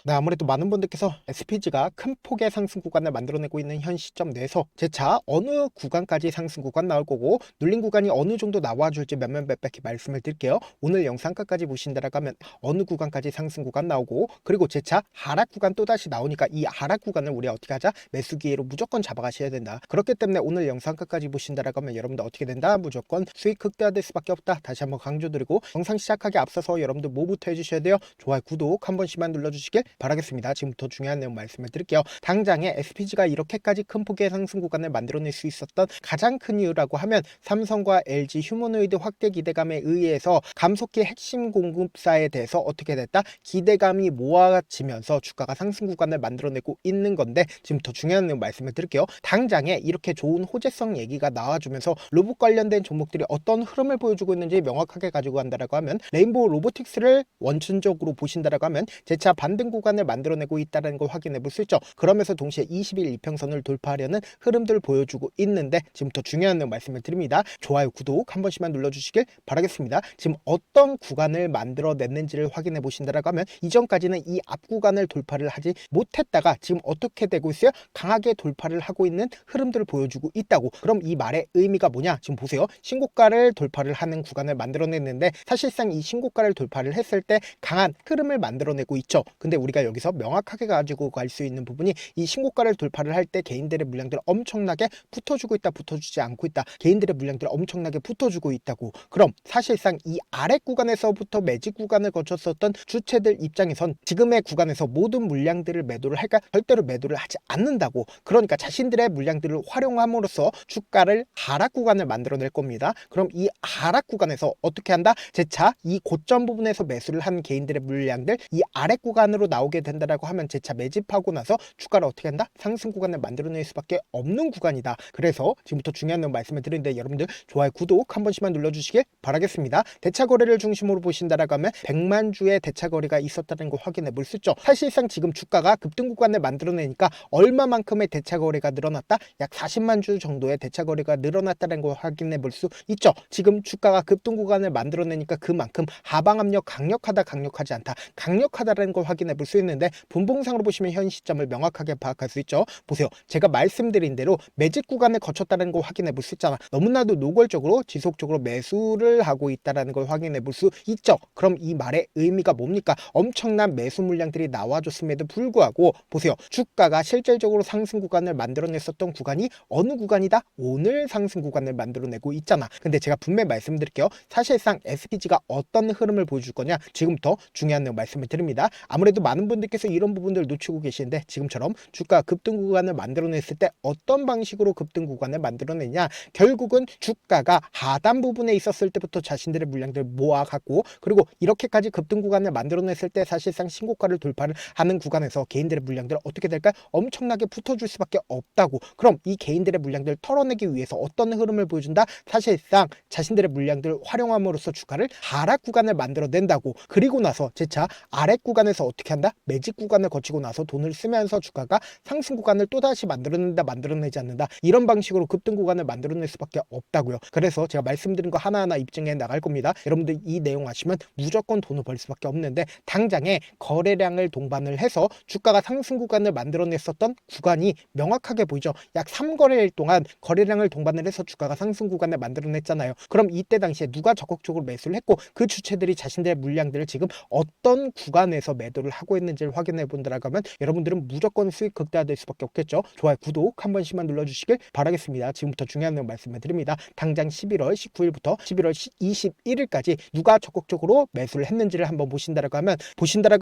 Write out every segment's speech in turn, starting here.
네, 아무래도 많은 분들께서 SPG가 큰 폭의 상승 구간을 만들어내고 있는 현 시점 내에서 재차 어느 구간까지 상승 구간 나올 거고 눌린 구간이 어느 정도 나와줄지 몇몇몇백히 말씀을 드릴게요. 오늘 영상 끝까지 보신다라고 하면 어느 구간까지 상승 구간 나오고, 그리고 재차 하락 구간 또다시 나오니까 이 하락 구간을 우리 어떻게 하자? 매수 기회로 무조건 잡아가셔야 된다. 그렇기 때문에 오늘 영상 끝까지 보신다라고 하면 여러분들 어떻게 된다? 무조건 수익 극대화될 수밖에 없다. 다시 한번 강조드리고, 영상 시작하기 앞서서 여러분들 뭐부터 해주셔야 돼요? 좋아요, 구독 한 번씩만 눌러주시길 바라겠습니다. 지금부터 중요한 내용 말씀을 드릴게요. 당장에 SPG가 이렇게까지 큰 폭의 상승 구간을 만들어낼 수 있었던 가장 큰 이유라고 하면 삼성과 LG 휴머노이드 확대 기대감에 의해서 감속기 핵심 공급사에 대해서 어떻게 됐다? 기대감이 모아지면서 주가가 상승 구간을 만들어내고 있는 건데, 지금부터 중요한 내용 말씀을 드릴게요. 당장에 이렇게 좋은 호재성 얘기가 나와주면서 로봇 관련된 종목들이 어떤 흐름을 보여주고 있는지 명확하게 가지고 간다라고 하면, 레인보우 로보틱스를 원천적으로 보신다라고 하면 재차 반등 구간을 만들어내고 있다는 걸 확인해 볼 수 있죠. 그러면서 동시에 20일 이평선을 돌파하려는 흐름들을 보여주고 있는데, 지금부터 중요한 내용 말씀을 드립니다. 좋아요, 구독 한 번씩만 눌러주시길 바라겠습니다. 지금 어떤 구간을 만들어냈는지를 확인해 보신다라고 하면, 이전까지는 이 앞 구간을 돌파를 하지 못했다가 지금 어떻게 되고 있어요? 강하게 돌파를 하고 있는 흐름들을 보여주고 있다고. 그럼 이 말의 의미가 뭐냐? 지금 보세요. 신고가를 돌파를 하는 구간을 만들어냈는데, 사실상 이 신고가를 돌파를 했을 때 강한 흐름을 만들어내고 있죠. 근데 우리가 여기서 명확하게 가지고 갈 수 있는 부분이, 이 신고가를 돌파를 할 때 개인들의 물량들 엄청나게 붙어주고 있다, 붙어주지 않고 있다, 개인들의 물량들 엄청나게 붙어주고 있다고. 그럼 사실상 이 아래 구간에서부터 매직 구간을 거쳤었던 주체들 입장에선 지금의 구간에서 모든 물량들을 매도를 할까? 절대로 매도를 하지 않는다고. 그러니까 자신들의 물량들을 활용함으로써 주가를 하락 구간을 만들어낼 겁니다. 그럼 이 하락 구간에서 어떻게 한다? 재차 이 고점 부분에서 매수를 한 개인들의 물량들 이 아래 구간으로 나오게 된다라고 하면, 재차 매집하고 나서 주가를 어떻게 한다? 상승 구간을 만들어낼 수밖에 없는 구간이다. 그래서 지금부터 중요한 내용 말씀을 드리는데, 여러분들 좋아요, 구독 한 번씩만 눌러주시길 바라겠습니다. 대차 거래를 중심으로 보신다라고 하면 100만 주의 대차 거래가 있었다는 걸 확인해 볼 수 있죠. 사실상 지금 주가가 급등 구간을 만들어내니까 얼마만큼의 대차 거래가 늘어났다? 약 40만 주 정도의 대차 거래가 늘어났다는 걸 확인해 볼 수 있죠. 지금 주가가 급등 구간을 만들어내니까 그만큼 하방 압력 강력하다, 강력하지 않다, 강력하다는 걸 확인해 볼 수 있는데, 분봉상으로 보시면 현 시점을 명확하게 파악할 수 있죠. 보세요. 제가 말씀드린 대로 매직 구간을 거쳤다는 걸 확인해 볼 수 있잖아. 너무나도 노골적으로 지속적으로 매수를 하고 있다는 걸 확인해 볼 수 있죠. 그럼 이 말의 의미가 뭡니까? 엄청난 매수 물량들이 나와줬음에도 불구하고 보세요. 주가가 실질적으로 상승 구간을 만들어냈었던 구간이 어느 구간이다? 오늘 상승 구간을 만들어내고 있잖아. 근데 제가 분명히 말씀드릴게요. 사실상 SPG가 어떤 흐름을 보여줄 거냐? 지금부터 중요한 내용 말씀을 드립니다. 아무래도 많은 분들께서 이런 부분들을 놓치고 계시는데, 지금처럼 주가 급등 구간을 만들어냈을 때 어떤 방식으로 급등 구간을 만들어내냐? 결국은 주가가 하단 부분에 있었을 때부터 자신들의 물량들을 모아갖고, 그리고 이렇게까지 급등 구간을 만들어냈을 때 사실상 신고가를 돌파를 하는 구간에서 개인들의 물량들을 어떻게 될까? 엄청나게 붙어줄 수밖에 없다고. 그럼 이 개인들의 물량들을 털어내기 위해서 어떤 흐름을 보여준다? 사실상 자신들의 물량들을 활용함으로써 주가를 하락 구간을 만들어낸다고. 그리고 나서 재차 아래 구간에서 어떻게 한다? 매직 구간을 거치고 나서 돈을 쓰면서 주가가 상승 구간을 또다시 만들어낸다, 만들어내지 않는다, 이런 방식으로 급등 구간을 만들어낼 수밖에 없다고요. 그래서 제가 말씀드린 거 하나하나 입증해 나갈 겁니다. 여러분들 이 내용 아시면 무조건 돈을 벌 수밖에 없는데, 당장에 거래량을 동반을 해서 주가가 상승 구간을 만들어냈었던 구간이 명확하게 보이죠. 약 3거래일 동안 거래량을 동반을 해서 주가가 상승 구간을 만들어냈잖아요. 그럼 이때 당시에 누가 적극적으로 매수를 했고, 그 주체들이 자신들의 물량들을 지금 어떤 구간에서 매도를 하고 있는지를 확인해 본다라고 하면, 여러분들은 무조건 수익 극대화될 수밖에 없겠죠. 좋아요, 구독 한 번씩만 눌러주시길 바라겠습니다. 지금부터 중요한 내용 말씀을 드립니다. 당장 11월 19일부터 11월 21일까지 누가 적극적으로 매수를 했는지를 한번 보신다라고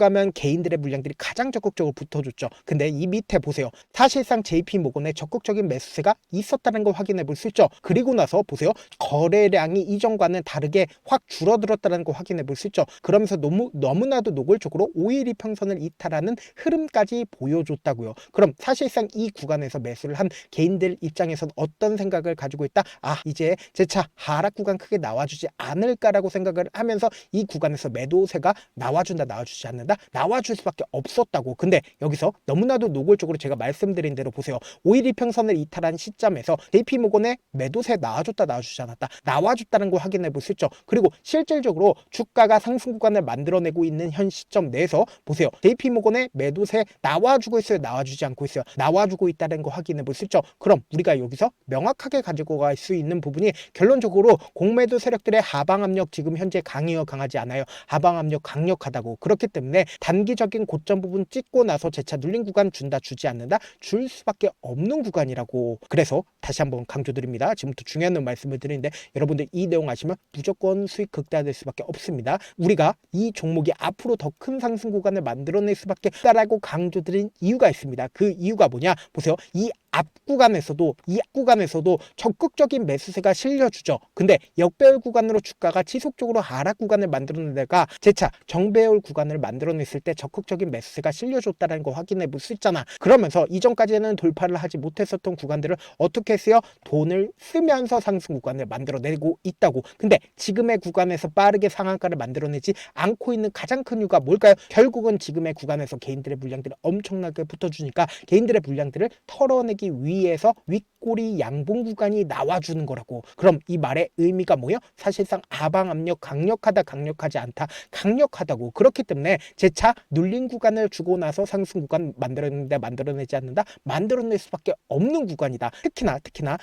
하면 개인들의 물량들이 가장 적극적으로 붙어줬죠. 근데 이 밑에 보세요. 사실상 JP모건의 적극적인 매수세가 있었다는 걸 확인해 볼 수 있죠. 그리고 나서 보세요. 거래량이 이전과는 다르게 확 줄어들었다는 걸 확인해 볼 수 있죠. 그러면서 너무나도 노골적으로 5일 이평선을 이탈하는 흐름까지 보여줬다고요. 그럼 사실상 이 구간에서 매수를 한 개인들 입장에선 어떤 생각을 가지고 있다? 아, 이제 재차 하락 구간 크게 나와주지 않을까라고 생각을 하면서 이 구간에서 매도세가 나와주지 않는다? 나와줄 수밖에 없었다고. 근데 여기서 너무나도 노골적으로 제가 말씀드린 대로 보세요. 5일 이평선을 이탈한 시점에서 JP모건의 매도세 나와줬다, 나와주지 않았다, 나와줬다는 걸 확인해 볼 수 있죠. 그리고 실질적으로 주가가 상승 구간을 만들어내고 있는 현 시점 내에서 보세요. 보세요. JP모건의 매도세 나와주고 있어요, 나와주지 않고 있어요? 나와주고 있다는 거 확인해 볼 수 있죠. 그럼 우리가 여기서 명확하게 가지고 갈 수 있는 부분이 결론적으로 공매도 세력들의 하방 압력 지금 현재 강해요, 강하지 않아요? 하방 압력 강력하다고. 그렇기 때문에 단기적인 고점 부분 찍고 나서 재차 눌린 구간 준다, 주지 않는다, 줄 수밖에 없는 구간이라고. 그래서 다시 한번 강조드립니다. 지금부터 중요한 말씀을 드리는데 여러분들 이 내용 아시면 무조건 수익 극대화될 수밖에 없습니다. 우리가 이 종목이 앞으로 더 큰 상승 구간을 만들어낼 수밖에 없다라고 강조드린 이유가 있습니다. 그 이유가 뭐냐? 보세요. 이 앞 구간에서도 적극적인 매수세가 실려주죠. 근데 역배열 구간으로 주가가 지속적으로 하락 구간을 만들어내다가 재차 정배열 구간을 만들어냈을 때 적극적인 매수세가 실려줬다는 거 확인해 볼 수 있잖아. 그러면서 이전까지는 돌파를 하지 못했었던 구간들을 어떻게 했어요? 돈을 쓰면서 상승 구간을 만들어내고 있다고. 근데 지금의 구간에서 빠르게 상한가를 만들어내지 않고 있는 가장 큰 이유가 뭘까요? 결국은 지금의 구간에서 개인들의 물량들이 엄청나게 붙어주니까 개인들의 물량들을 털어내기 위해서 윗꼬리 양봉 구간이 나와주는 거라고. 그럼 이 말의 의미가 뭐예요? 사실상 하방 압력 강력하다, 강력하지 않다, 강력하다고. 그렇기 때문에 재차 눌린 구간을 주고 나서 상승 구간 만들어내는데 만들어내지 않는다, 만들어낼 수밖에 없는 구간이다. 특히나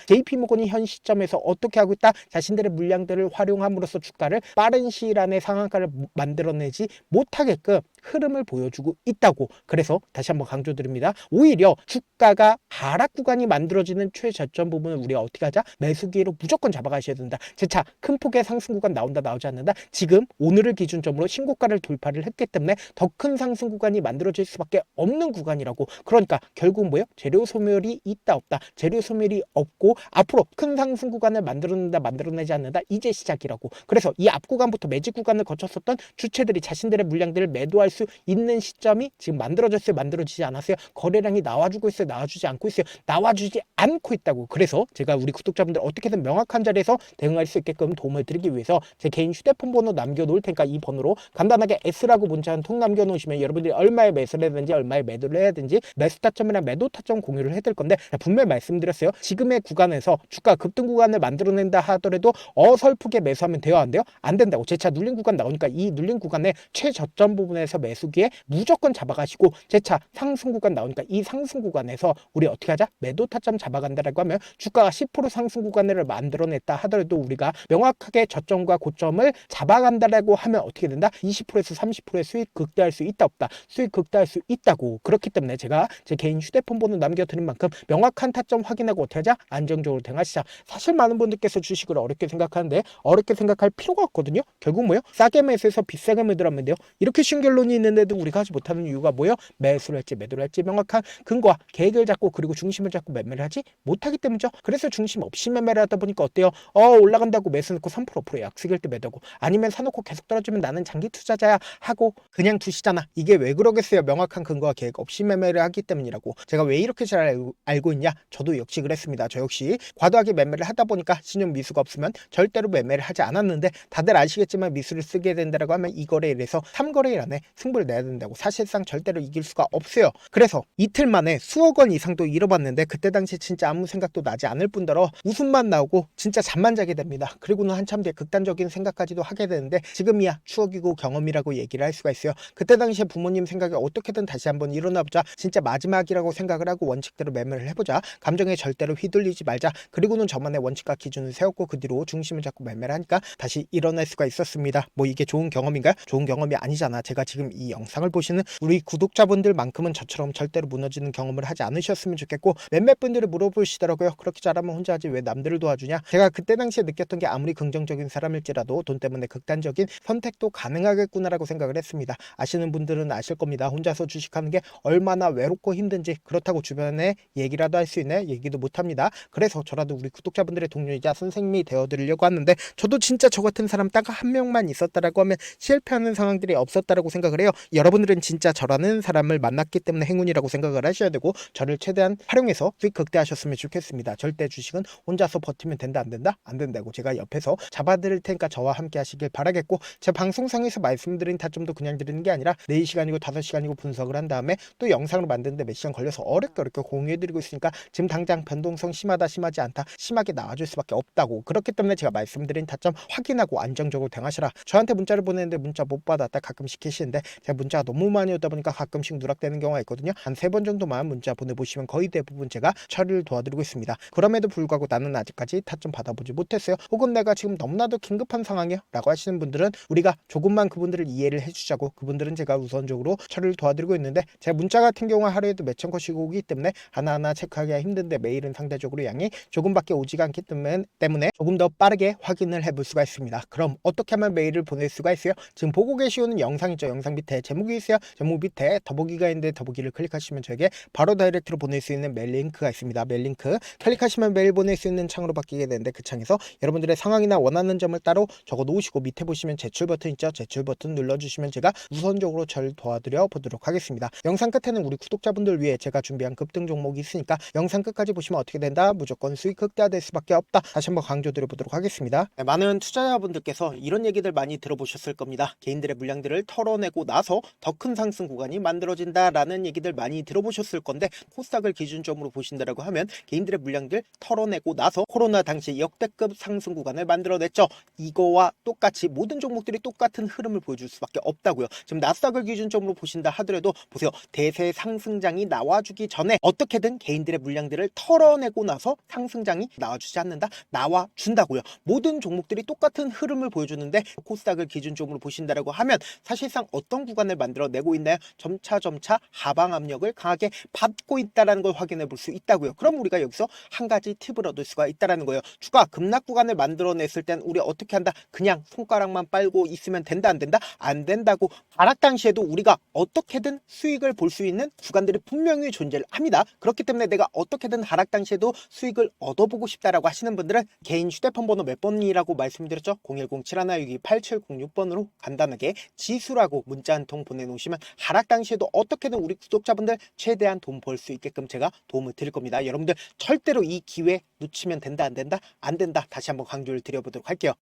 JP모건이 현 시점에서 어떻게 하고 있다? 자신들의 물량들을 활용함으로써 주가를 빠른 시일 안에 상한가를 만들어내지 못하게끔 흐름을 보여주고 있다고. 그래서 다시 한번 강조드립니다. 오히려 주가가 하락 구간이 만들어지는 최저점 부분을 우리가 어떻게 하자? 매수 기회로 무조건 잡아가셔야 된다. 재차 큰 폭의 상승 구간 나온다, 나오지 않는다? 지금 오늘을 기준점으로 신고가를 돌파를 했기 때문에 더 큰 상승 구간이 만들어질 수밖에 없는 구간이라고. 그러니까 결국 뭐예요? 재료 소멸이 있다, 없다? 재료 소멸이 없고 앞으로 큰 상승 구간을 만들어낸다, 만들어내지 않는다, 이제 시작이라고. 그래서 이 앞 구간부터 매직 구간을 거쳤었던 주체들이 자신들의 물량들을 매도할 수 있는 시점이 지금 만들어졌어요, 만들어지지 않았어요? 거래량이 나와주고 있어요, 나와주지 않고 있어요? 나와주지 않고 있다고. 그래서 제가 우리 구독자분들 어떻게든 명확한 자리에서 대응할 수 있게끔 도움을 드리기 위해서 제 개인 휴대폰 번호 남겨놓을 테니까 이 번호로 간단하게 S라고 문자 한 통 남겨놓으시면 여러분들이 얼마에 매수를 해야 되는지, 얼마에 매도를 해야 되는지, 매수 타점이랑 매도 타점 공유를 해드릴 건데, 분명히 말씀드렸어요. 지금의 구간에서 주가 급등 구간을 만들어낸다 하더라도 어설프게 매수하면 돼요, 안 돼요? 안 된다고. 재차 눌린 구간 나오니까 이 눌린 구간의 최저점 부분에서 매수기에 무조건 잡아가시고, 재차 상승 구간 나오니까 이 상승 구간에서 우리 어떻게 하자? 매도 타점 잡아간다라고 하면 주가가 10% 상승 구간을 만들어냈다 하더라도 우리가 명확하게 저점과 고점을 잡아간다라고 하면 어떻게 된다? 20%에서 30%의 수익 극대화할 수 있다, 없다? 수익 극대화할 수 있다고. 그렇기 때문에 제가 제 개인 휴대폰 번호 남겨드린 만큼 명확한 타점 확인하고 어떻게 하자? 안정적으로 대응하시자. 사실 많은 분들께서 주식을 어렵게 생각하는데 어렵게 생각할 필요가 없거든요. 결국 뭐예요? 싸게 매수해서 비싸게 매도하면 돼요. 이렇게 쉬운 결론이 있는데도 우리가 하지 못하는 이유가 뭐예요? 매수를 할지 매도를 할지 명확한 근거와 계획을 잡고 그리고 중심을 잡고 매매를 하지 못하기 때문이죠. 그래서 중심 없이 매매를 하다 보니까 어때요? 올라간다고 매수 넣고 3% 5% 약속일 때 매도하고, 아니면 사놓고 계속 떨어지면 나는 장기 투자자야 하고 그냥 두시잖아. 이게 왜 그러겠어요? 명확한 근거와 계획 없이 매매를 하기 때문이라고. 제가 왜 이렇게 잘 알고 있냐? 저도 역시 그랬습니다. 저 역시 과도하게 매매를 하다 보니까 신용 미수가 없으면 절대로 매매를 하지 않았는데, 다들 아시겠지만 미수를 쓰게 된다라고 하면 이 거래일에서 3거래일 안에 승부를 내야 된다고. 사실상 절대로 이길 수가 없어요. 그래서 이틀 만에 수억 원 이상도 잃어봤는데 그때 당시 진짜 아무 생각도 나지 않을 뿐더러 웃음만 나오고 진짜 잠만 자게 됩니다. 그리고는 한참 뒤에 극단적인 생각까지도 하게 되는데 지금이야 추억이고 경험이라고 얘기를 할 수가 있어요. 그때 당시에 부모님 생각에 어떻게든 다시 한번 일어나보자, 진짜 마지막이라고 생각을 하고 원칙대로 매매를 해보자, 감정에 절대로 휘둘리지 말자, 그리고는 저만의 원칙과 기준을 세웠고 그 뒤로 중심을 잡고 매매를 하니까 다시 일어날 수가 있었습니다. 뭐 이게 좋은 경험인가요? 좋은 경험이 아니잖아. 제가 지금 이 영상을 보시는 우리 구독자분들만큼은 저처럼 절대로 무너지는 경험을 하지 않으셨으면 좋겠고, 몇몇 분들이 물어보시더라고요. 그렇게 잘하면 혼자 하지 왜 남들을 도와주냐? 제가 그때 당시에 느꼈던 게 아무리 긍정적인 사람일지라도 돈 때문에 극단적인 선택도 가능하겠구나라고 생각을 했습니다. 아시는 분들은 아실 겁니다. 혼자서 주식하는 게 얼마나 외롭고 힘든지. 그렇다고 주변에 얘기라도 할 수 있나요? 얘기도 못합니다. 그래서 저라도 우리 구독자분들의 동료이자 선생님이 되어드리려고 하는데, 저도 진짜 저 같은 사람 딱 한 명만 있었다라고 하면 실패하는 상황들이 없었다라고 생각을 해요. 여러분들은 진짜 저라는 사람을 만났기 때문에 행운이라고 생각을 하셔야 되고, 저를 최대한 활용해서 수익 극대화하셨으면 좋겠습니다. 절대 주식은 혼자서 버티면 된다, 안 된다? 안 된다고. 제가 옆에서 잡아드릴 테니까 저와 함께 하시길 바라겠고, 제 방송상에서 말씀드린 타점도 그냥 드리는 게 아니라 4시간이고 5시간이고 분석을 한 다음에 또 영상을 만드는데 몇 시간 걸려서 어렵게 공유해드리고 있으니까 지금 당장 변동성 심하다, 심하지 않다, 심하게 나와줄 수밖에 없다고. 그렇기 때문에 제가 말씀드린 타점 확인하고 안정적으로 대응하시라. 저한테 문자를 보내는데 문자 못 받았다 가끔씩 계시는데 제가 문자가 너무 많이 오다 보니까 가끔씩 누락되는 경우가 있거든요. 한 3번 정도만 문자 보내보시면 거의 대부분 제가 처리를 도와드리고 있습니다. 그럼에도 불구하고 나는 아직까지 타점 받아보지 못했어요. 혹은 내가 지금 너무나도 긴급한 상황이야 라고 하시는 분들은 우리가 조금만 그분들을 이해를 해주자고, 그분들은 제가 우선적으로 처리를 도와드리고 있는데, 제가 문자 같은 경우 하루에도 몇천 컷씩 오기 때문에 하나하나 체크하기가 힘든데 메일은 상대적으로 양이 조금밖에 오지가 않기 때문에 조금 더 빠르게 확인을 해볼 수가 있습니다. 그럼 어떻게 하면 메일을 보낼 수가 있어요? 지금 보고 계시는 영상 있죠? 영상 밑에 제목이 있어요. 제목 밑에 더보기가 있는데 더보기를 클릭하시면 저에게 바로 다이렉트로 보낼 수 있는 메일 링크가 있습니다. 메일 링크 클릭하시면 메일 보낼 수 있는 창으로 바뀌게 되는데, 그 창에서 여러분들의 상황이나 원하는 점을 따로 적어 놓으시고 밑에 보시면 제출 버튼 있죠? 제출 버튼 눌러주시면 제가 우선적으로 절 도와드려 보도록 하겠습니다. 영상 끝에는 우리 구독자분들 위해 제가 준비한 급등 종목이 있으니까 영상 끝까지 보시면 어떻게 된다? 무조건 수익 극대화될 수밖에 없다. 다시 한번 강조드려 보도록 하겠습니다. 네, 많은 투자자분들께서 이런 얘기들 많이 들어보셨을 겁니다. 개인들의 물량들을 털어내고 나서 더 큰 상승 구간이 만들어진다라는 얘기들 많이 들어보셨을 건데, 코스닥을 기준점으로 보신다라고 하면 개인들의 물량들 털어내고 나서 코로나 당시 역대급 상승 구간을 만들어냈죠. 이거와 똑같이 모든 종목들이 똑같은 흐름을 보여줄 수밖에 없다고요. 지금 나스닥을 기준점으로 보신다 하더라도 보세요. 대세 상승장이 나와주기 전에 어떻게든 개인들의 물량들을 털어내고 나서 상승장이 나와주지 않는다? 나와준다고요. 모든 종목들이 똑같은 흐름을 보여주는데, 코스닥을 기준점으로 보신다라고 하면 사실상 어떤 구간을 만들어내고 있나요? 점차 하방 압력을 강하게 받고 있다는 걸 확인해 볼 수 있다고요. 그럼 우리가 여기서 한 가지 팁을 얻을 수가 있다는 거예요. 주가 급락 구간을 만들어냈을 땐 우리 어떻게 한다? 그냥 손가락만 빨고 있으면 된다? 안 된다? 안 된다고. 하락 당시에도 우리가 어떻게든 수익을 볼 수 있는 구간들이 분명히 존재를 합니다. 그렇기 때문에 내가 어떻게든 하락 당시에도 수익을 얻어보고 싶다라고 하시는 분들은 개인 휴대폰 번호 몇 번이라고 말씀드렸죠? 010-7162-8706번으로 간단하게 지수라고 문자 한 통 보내놓으시면 하락 당시에도 어떻게든 우리 구독자분들 최대한 돈 벌 수 있게끔 제가 도움을 드릴 겁니다. 여러분들 절대로 이 기회 놓치면 된다? 안 된다? 안 된다. 다시 한번 강조를 드려보도록 할게요.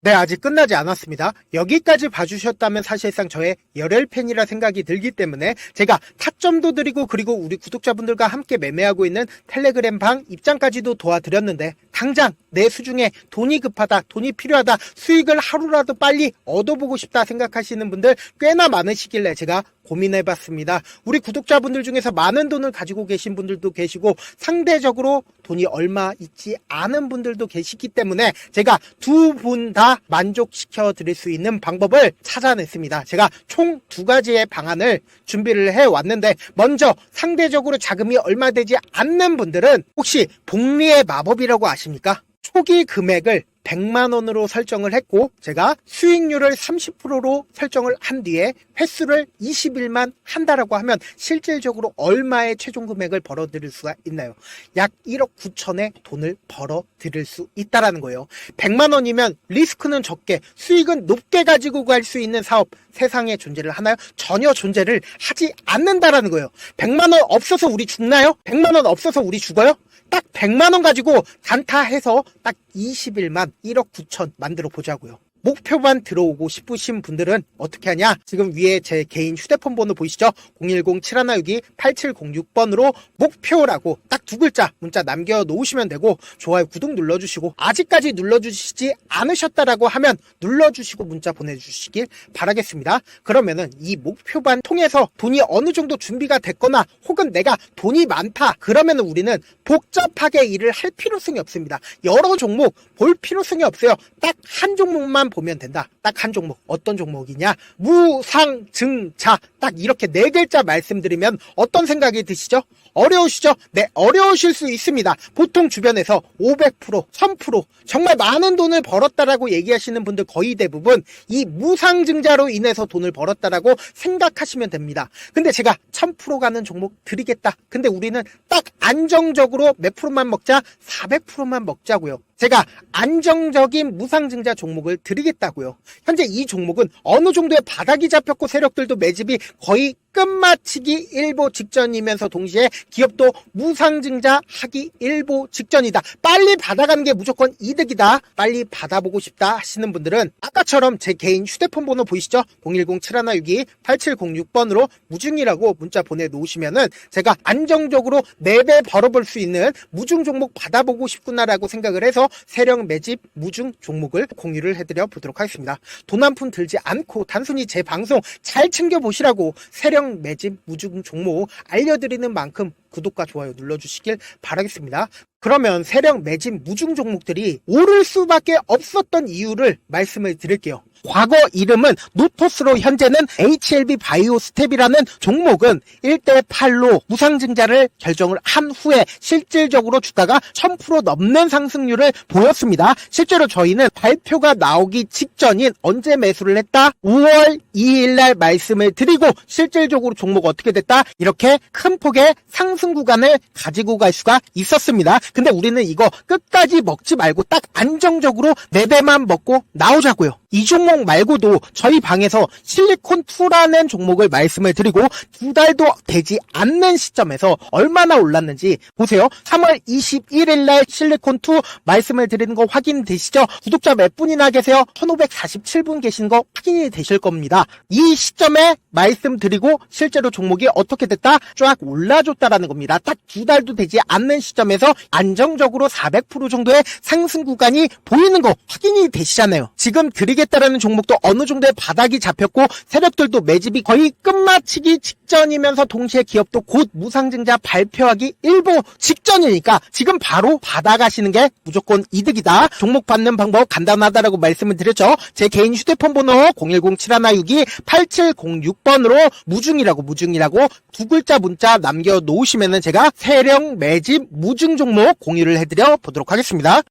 네, 아직 끝나지 않았습니다. 여기까지 봐주셨다면 사실상 저의 열혈팬이라 생각이 들기 때문에 제가 타점도 드리고, 그리고 우리 구독자분들과 함께 매매하고 있는 텔레그램 방 입장까지도 도와드렸는데, 당장 내 수중에 돈이 급하다, 돈이 필요하다, 수익을 하루라도 빨리 얻어보고 싶다 생각하시는 분들 꽤나 많으시길래 제가 고민해봤습니다. 우리 구독자분들 중에서 많은 돈을 가지고 계신 분들도 계시고 상대적으로 돈이 얼마 있지 않은 분들도 계시기 때문에 제가 두 분 다 만족시켜 드릴 수 있는 방법을 찾아냈습니다. 제가 총 2가지의 방안을 준비를 해왔는데, 먼저 상대적으로 자금이 얼마 되지 않는 분들은 혹시 복리의 마법이라고 아십니까? 초기 금액을 100만원으로 설정을 했고, 제가 수익률을 30%로 설정을 한 뒤에 횟수를 20일만 한다라고 하면 실질적으로 얼마의 최종 금액을 벌어들일 수가 있나요? 약 1억 9천의 돈을 벌어들일 수 있다라는 거예요. 100만원이면 리스크는 적게 수익은 높게 가지고 갈 수 있는 사업, 세상에 존재를 하나요? 전혀 존재를 하지 않는다라는 거예요. 100만원 없어서 우리 죽나요? 100만원 없어서 우리 죽어요? 딱 100만원 가지고 단타해서 딱 20일만 1억 9천 만들어 보자고요. 목표만 들어오고 싶으신 분들은 어떻게 하냐? 지금 위에 제 개인 휴대폰 번호 보이시죠? 010-7162-8706번으로 목표라고 딱 2글자 문자 남겨놓으시면 되고, 좋아요, 구독 눌러주시고, 아직까지 눌러주시지 않으셨다라고 하면 눌러주시고 문자 보내주시길 바라겠습니다. 그러면은 이 목표반 통해서 돈이 어느 정도 준비가 됐거나, 혹은 내가 돈이 많다 그러면은 우리는 복잡하게 일을 할 필요성이 없습니다. 여러 종목 볼 필요성이 없어요. 딱 한 종목만 보면 된다. 딱 한 종목. 어떤 종목이냐? 무상증자. 딱 이렇게 4글자 말씀드리면 어떤 생각이 드시죠? 어려우시죠? 네, 어려우실 수 있습니다. 보통 주변에서 500%, 1000% 정말 많은 돈을 벌었다라고 얘기하시는 분들 거의 대부분 이 무상증자로 인해서 돈을 벌었다라고 생각하시면 됩니다. 근데 제가 1000% 가는 종목 드리겠다. 근데 우리는 딱 안정적으로 몇 프로만 먹자? 400%만 먹자고요. 제가 안정적인 무상증자 종목을 드리겠다고요. 현재 이 종목은 어느 정도의 바닥이 잡혔고 세력들도 매집이 거의 끝마치기 일보 직전이면서 동시에 기업도 무상증자 하기 일보 직전이다. 빨리 받아가는 게 무조건 이득이다. 빨리 받아보고 싶다 하시는 분들은 아까처럼 제 개인 휴대폰 번호 보이시죠? 010-7162-8706번으로 무중이라고 문자 보내놓으시면은 제가 안정적으로 4배 벌어볼 수 있는 무중 종목 받아보고 싶구나라고 생각을 해서 세력 매집 무중 종목을 공유를 해드려 보도록 하겠습니다. 돈 한 푼 들지 않고 단순히 제 방송 잘 챙겨보시라고 세력 매집 무중 종목 알려드리는 만큼 구독과 좋아요 눌러주시길 바라겠습니다. 그러면 세력 매집 무중 종목들이 오를 수밖에 없었던 이유를 말씀을 드릴게요. 과거 이름은 노토스로 현재는 HLB 바이오스텝이라는 종목은 1대8로 무상증자를 결정을 한 후에 실질적으로 주가가 1000% 넘는 상승률을 보였습니다. 실제로 저희는 발표가 나오기 직전인 언제 매수를 했다? 5월 2일날 말씀을 드리고 실질적으로 종목 어떻게 됐다? 이렇게 큰 폭의 상승 구간을 가지고 갈 수가 있었습니다. 근데 우리는 이거 끝까지 먹지 말고 딱 안정적으로 4배만 먹고 나오자고요. 이 종목 말고도 저희 방에서 실리콘2라는 종목을 말씀을 드리고 2달도 되지 않는 시점에서 얼마나 올랐는지 보세요. 3월 21일 날 실리콘2 말씀을 드리는 거 확인되시죠? 구독자 몇 분이나 계세요? 1547분 계신 거 확인이 되실 겁니다. 이 시점에 말씀드리고 실제로 종목이 어떻게 됐다? 쫙 올라줬다라는 겁니다. 딱 2달도 되지 않는 시점에서 안정적으로 400% 정도의 상승 구간이 보이는 거 확인이 되시잖아요. 지금 드리겠다라는 종목도 어느 정도의 바닥이 잡혔고 세력들도 매집이 거의 끝마치기 직전이면서 동시에 기업도 곧 무상증자 발표하기 일보 직전이니까 지금 바로 받아가시는 게 무조건 이득이다. 종목 받는 방법 간단하다라고 말씀을 드렸죠. 제 개인 휴대폰 번호 010-7162-8706번으로 무중이라고 두 글자 문자 남겨놓으시면은 제가 세력 매집 무중 종목 공유를 해드려 보도록 하겠습니다.